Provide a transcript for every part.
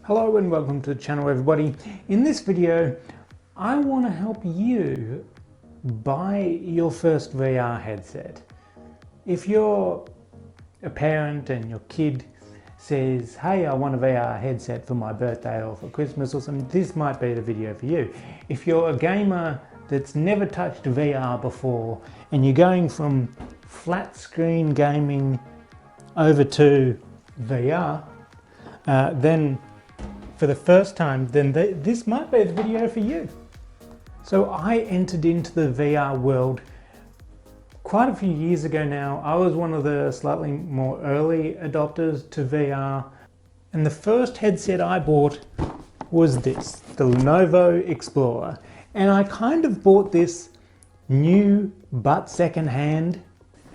Hello and welcome to the channel, everybody. In this video I want to help you buy your first VR headset. If you're a parent and your kid says, hey, I want a VR headset for my birthday or for Christmas or something, this might be the video for you. If you're a gamer that's never touched VR before and you're going from flat screen gaming over to VR, then for the first time, then this might be the video for you. So I entered into the VR world quite a few years ago now. I was one of the slightly more early adopters to VR. And the first headset I bought was this, the Lenovo Explorer. And I kind of bought this new but secondhand.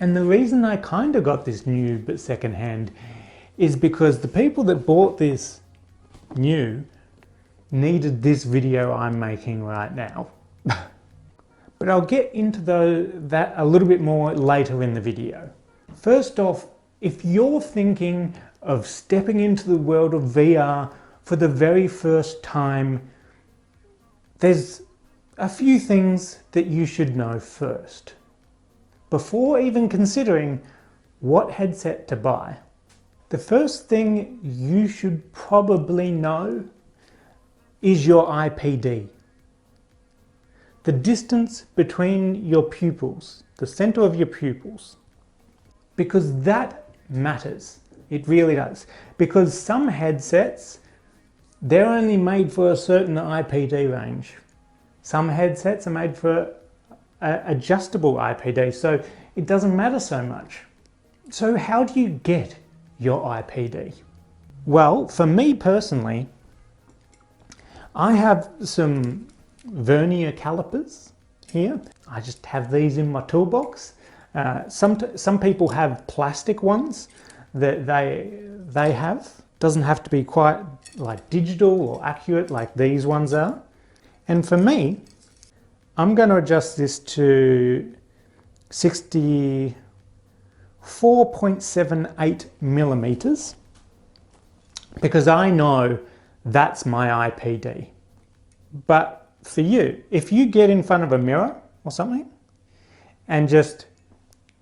And the reason I kind of got this new but secondhand is because the people that bought this new needed this video I'm making right now. But I'll get into that a little bit more later in the video. First off, if you're thinking of stepping into the world of VR for the very first time, there's a few things that you should know first. Before even considering what headset to buy, the first thing you should probably know is your IPD. The distance between your pupils, the center of your pupils, because that matters. It really does. Because some headsets, they're only made for a certain IPD range. Some headsets are made for adjustable IPD, so it doesn't matter so much. So how do you get your IPD? Well, for me personally, I have some vernier calipers here. I just have these in my toolbox. Some people have plastic ones that they have. Doesn't have to be quite like digital or accurate like these ones are. And for me, I'm going to adjust this to 64.78 millimeters because I know that's my IPD. But for you, if you get in front of a mirror or something and just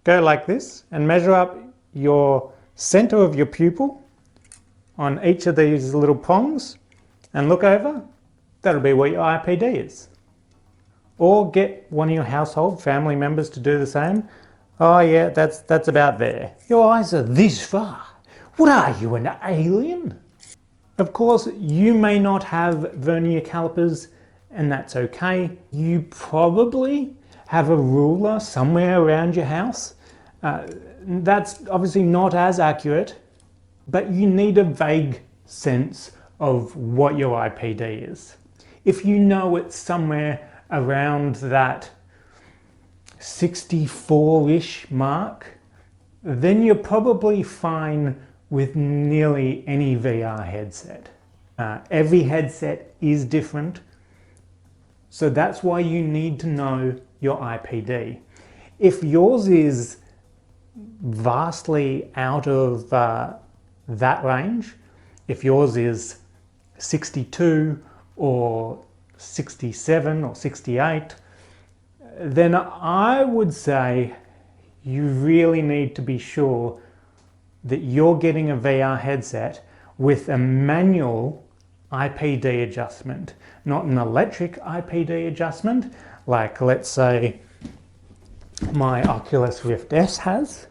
go like this and measure up your center of your pupil on each of these little prongs and look over, that'll be what your IPD is. Or get one of your household family members to do the same. Oh yeah, that's about there. Your eyes are this far. What are you, an alien? Of course, you may not have vernier calipers, and that's okay. You probably have a ruler somewhere around your house. That's obviously not as accurate, but you need a vague sense of what your IPD is. If you know it's somewhere around that 64-ish mark, then you're probably fine with nearly any VR headset. Every headset is different, so that's why you need to know your IPD. If yours is vastly out of that range, if yours is 62 or 67 or 68, then I would say you really need to be sure that you're getting a VR headset with a manual IPD adjustment, not an electric IPD adjustment, like let's say my Oculus Rift S has,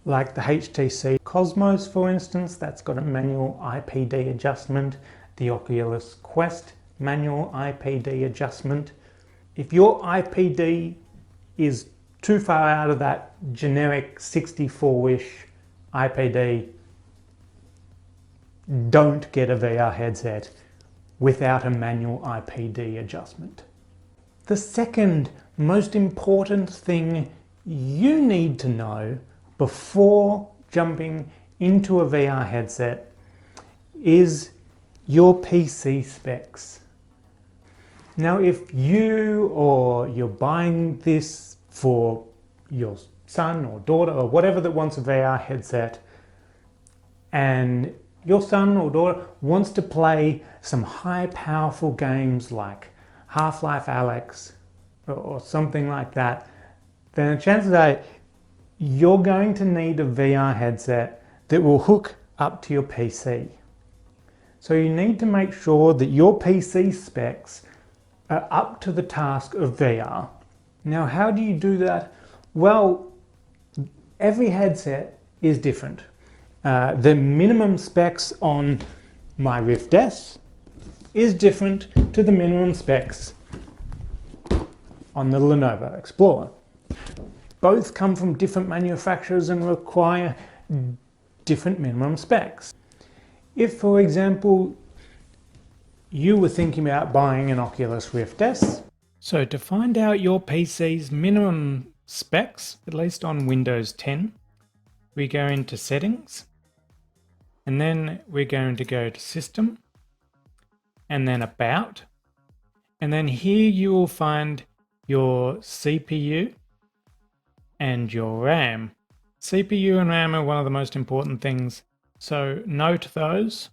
like the HTC Cosmos, for instance, that's got a manual IPD adjustment, the Oculus Quest manual IPD adjustment. If your IPD is too far out of that generic 64-ish IPD, don't get a VR headset without a manual IPD adjustment. The second most important thing you need to know before jumping into a VR headset is your PC specs. Now, if you or you're buying this for your son or daughter or whatever that wants a VR headset, and your son or daughter wants to play some high powerful games like Half-Life Alyx or something like that, then chances are you're going to need a VR headset that will hook up to your PC. So you need to make sure that your PC specs are up to the task of VR. Now, how do you do that? Well, every headset is different. The minimum specs on my Rift S is different to the minimum specs on the Lenovo Explorer. Both come from different manufacturers and require different minimum specs. If, for example, you were thinking about buying an Oculus Rift S, so to find out your PC's minimum specs, at least on Windows 10, we go into Settings, and then we're going to go to System, and then About, and then here you will find your CPU and your RAM. CPU and RAM are one of the most important things, so note those.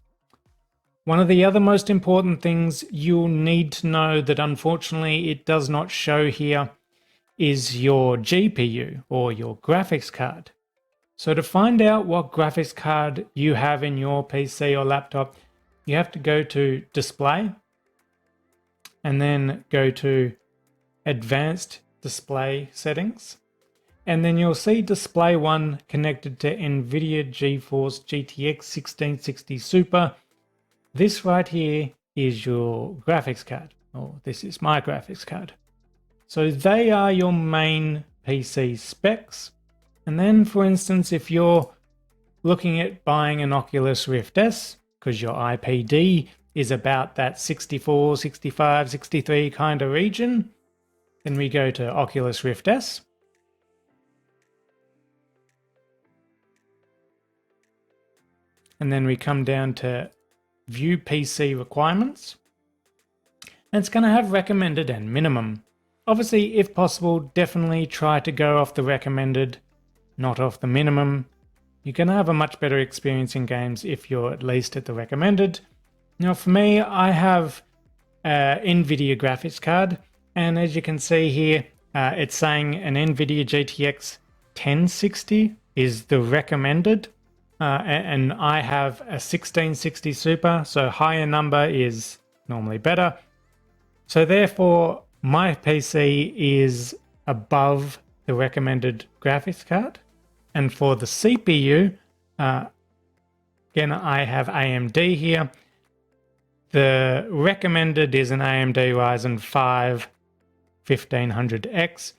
One of the other most important things you'll need to know that unfortunately it does not show here is your GPU or your graphics card. So to find out what graphics card you have in your PC or laptop, you have to go to Display and then go to Advanced Display Settings. And then you'll see Display 1 connected to NVIDIA GeForce GTX 1660 Super. This right here is your graphics card, or this is my graphics card. So they are your main PC specs. And then, for instance, if you're looking at buying an Oculus Rift S, because your IPD is about that 64, 65, 63 kind of region, then we go to Oculus Rift S. And then we come down to View PC Requirements. And it's going to have recommended and minimum. Obviously, if possible, definitely try to go off the recommended, not off the minimum. You're going to have a much better experience in games if you're at least at the recommended. Now for me, I have an NVIDIA graphics card. And as you can see here, it's saying an NVIDIA GTX 1060 is the recommended. And I have a 1660 Super, so higher number is normally better. So therefore, my PC is above the recommended graphics card. And for the CPU, again, I have AMD here. The recommended is an AMD Ryzen 5 1500X.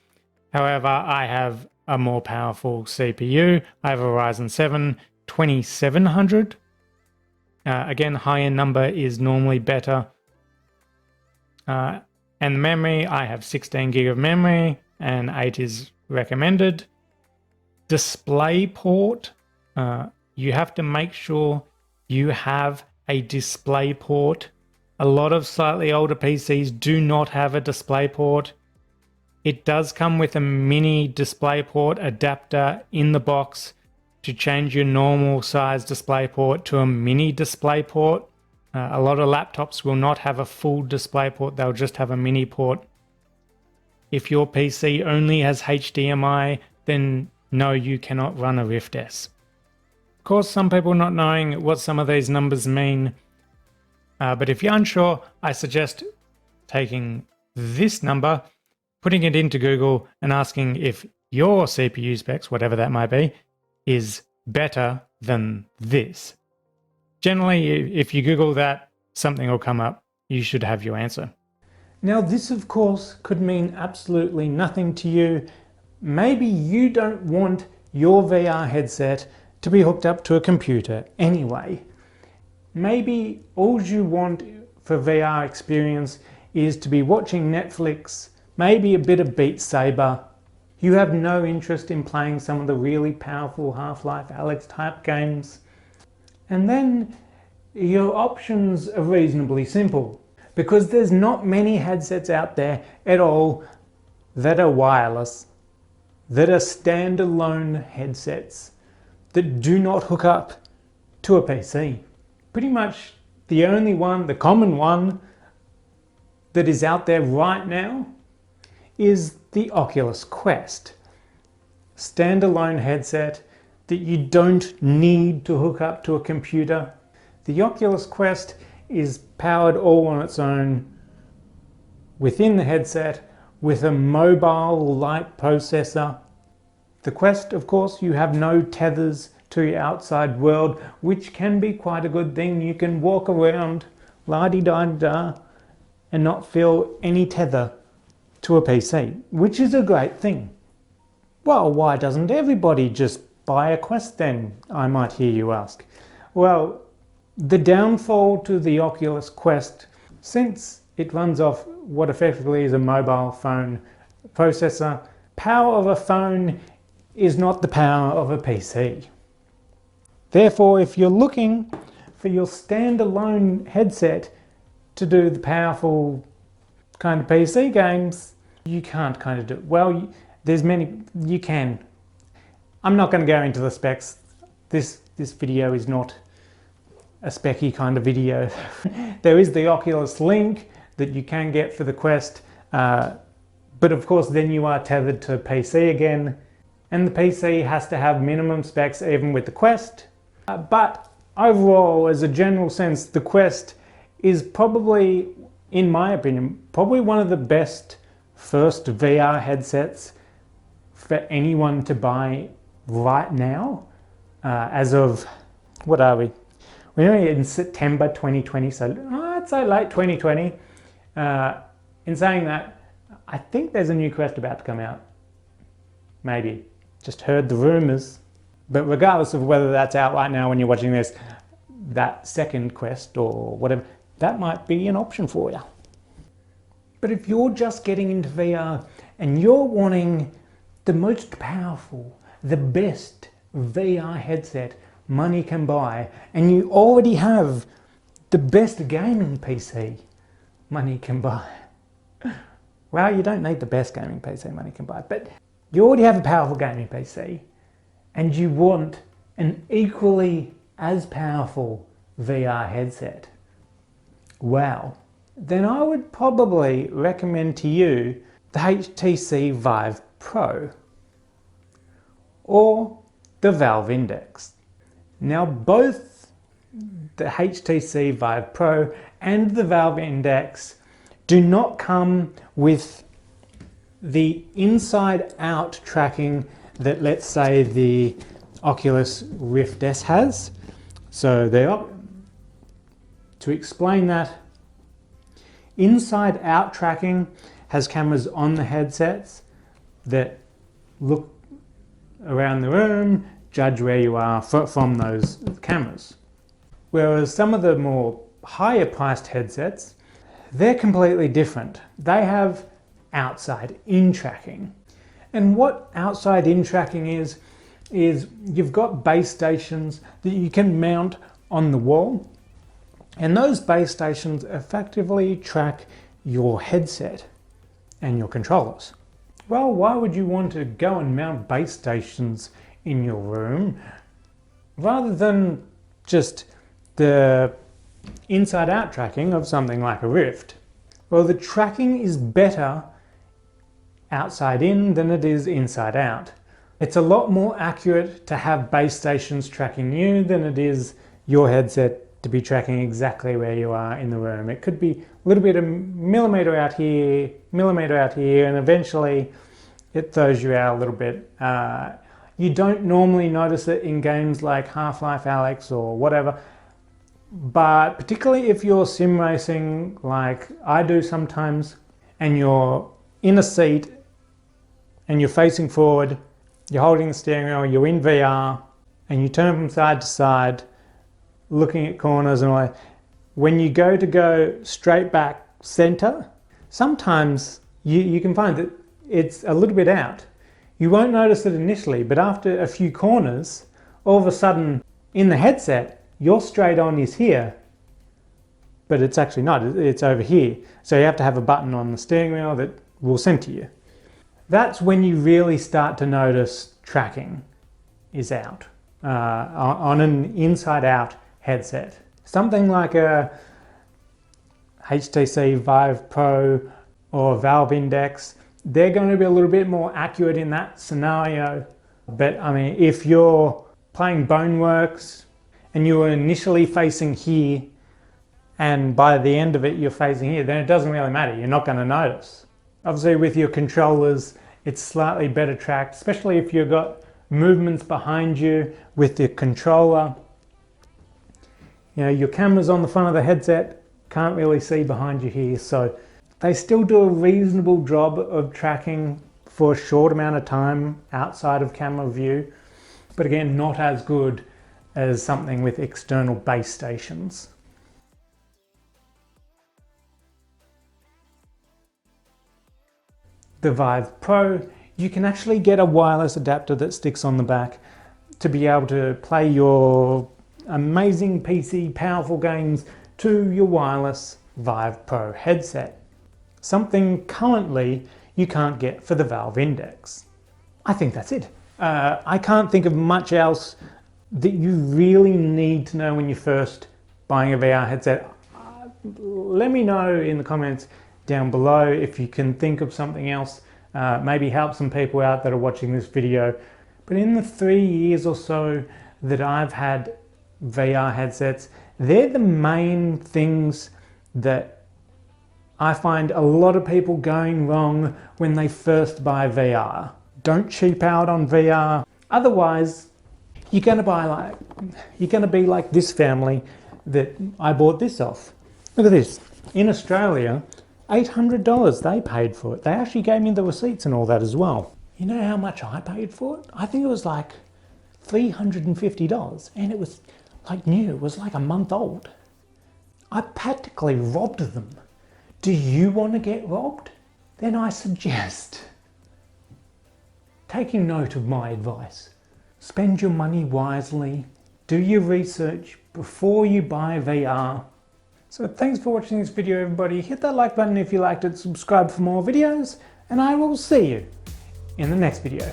However, I have a more powerful CPU. I have a Ryzen 7 2700. Again, higher number is normally better. And memory, I have 16 gig of memory and 8 is recommended. Display port, you have to make sure you have a display port. A lot of slightly older PCs do not have a display port. It does come with a mini display port adapter in the box to change your normal size display port to a mini display port. A lot of laptops will not have a full display port, they'll just have a mini port. If your PC only has HDMI, then no, you cannot run a Rift S. Of course, some people not knowing what some of these numbers mean, but if you're unsure, I suggest taking this number, putting it into Google and asking if your CPU specs, whatever that might be, is better than this. Generally, if you Google that, something will come up. You should have your answer. Now, this, of course, could mean absolutely nothing to you. Maybe you don't want your VR headset to be hooked up to a computer anyway. Maybe all you want for VR experience is to be watching Netflix, maybe a bit of Beat Saber. You have no interest in playing some of the really powerful Half-Life Alyx type games. And then your options are reasonably simple, because there's not many headsets out there at all that are wireless, that are standalone headsets, that do not hook up to a PC. pretty much the only one, the common one that is out there right now is the Oculus Quest. Standalone headset that you don't need to hook up to a computer. The Oculus Quest is powered all on its own within the headset with a mobile light processor. The Quest, of course, you have no tethers to your outside world, which can be quite a good thing. You can walk around la-di-da-da and not feel any tether to a PC, which is a great thing. Well, why doesn't everybody just buy a Quest then, I might hear you ask. Well, the downfall to the Oculus Quest, since it runs off what effectively is a mobile phone processor, power of a phone is not the power of a PC. Therefore, if you're looking for your standalone headset to do the powerful kind of PC games, you can't kind of do it. Well, there's many, you can. I'm not going to go into the specs. This video is not a specky kind of video. There is the Oculus Link that you can get for the Quest, but of course then you are tethered to PC again, and the PC has to have minimum specs even with the Quest. But overall, as a general sense, the Quest is probably, in my opinion, probably one of the best first VR headsets for anyone to buy right now. As of, what are we? We're only in September 2020, so I'd say late 2020. In saying that, I think there's a new Quest about to come out. Maybe. Just heard the rumors. But regardless of whether that's out right now when you're watching this, that second Quest or whatever, that might be an option for you. But if you're just getting into VR and you're wanting the most powerful, the best VR headset money can buy, and you already have the best gaming PC money can buy. Well, you don't need the best gaming PC money can buy, but you already have a powerful gaming PC and you want an equally as powerful VR headset. Wow. Then I would probably recommend to you the HTC Vive Pro or the Valve Index. Now both the HTC Vive Pro and the Valve Index do not come with the inside out tracking that, let's say, the Oculus Rift S has. So to explain that, inside out tracking has cameras on the headsets that look around the room, judge where you are from those cameras. Whereas some of the more higher priced headsets, they're completely different. They have outside in tracking. And what outside in tracking is you've got base stations that you can mount on the wall, and those base stations effectively track your headset and your controllers. Well, why would you want to go and mount base stations in your room rather than just the inside out tracking of something like a Rift? Well, the tracking is better outside in than it is inside out. It's a lot more accurate to have base stations tracking you than it is your headset to be tracking exactly where you are in the room. It could be a little bit of millimeter out here, and eventually it throws you out a little bit. You don't normally notice it in games like Half-Life Alyx or whatever, but particularly if you're sim racing like I do sometimes, and you're in a seat and you're facing forward, you're holding the steering wheel, you're in VR, and you turn from side to side, looking at corners and all that. When you go straight back center, sometimes you can find that it's a little bit out. You won't notice it initially, but after a few corners, all of a sudden in the headset, your straight on is here, but it's actually not, it's over here. So you have to have a button on the steering wheel that will center you. That's when you really start to notice tracking is out on an inside out headset. Something like a HTC Vive Pro or Valve Index, they're going to be a little bit more accurate in that scenario. But I mean, if you're playing Boneworks and you were initially facing here and by the end of it you're facing here, then it doesn't really matter. You're not going to notice. Obviously with your controllers, it's slightly better tracked, especially if you've got movements behind you with the controller. You know, your camera's on the front of the headset, can't really see behind you here, so they still do a reasonable job of tracking for a short amount of time outside of camera view, but again, not as good as something with external base stations. The Vive Pro, you can actually get a wireless adapter that sticks on the back to be able to play your amazing PC powerful games to your wireless Vive Pro headset. Something currently you can't get for the Valve Index. I think that's it. I can't think of much else that you really need to know when you're first buying a VR headset. Let me know in the comments down below if you can think of something else, maybe help some people out that are watching this video. But in the 3 years or so that I've had VR headsets, they're the main things that I find a lot of people going wrong when they first buy VR. Don't cheap out on VR. Otherwise, you're gonna be like this family that I bought this off. Look at this. In Australia, $800 they paid for it. They actually gave me the receipts and all that as well. You know how much I paid for it? I think it was like $350, and it was like new. It was like a month old. I practically robbed them. Do you want to get robbed? Then I suggest taking note of my advice. Spend your money wisely. Do your research before you buy VR. So thanks for watching this video, everybody. Hit that like button if you liked it, subscribe for more videos, and I will see you in the next video.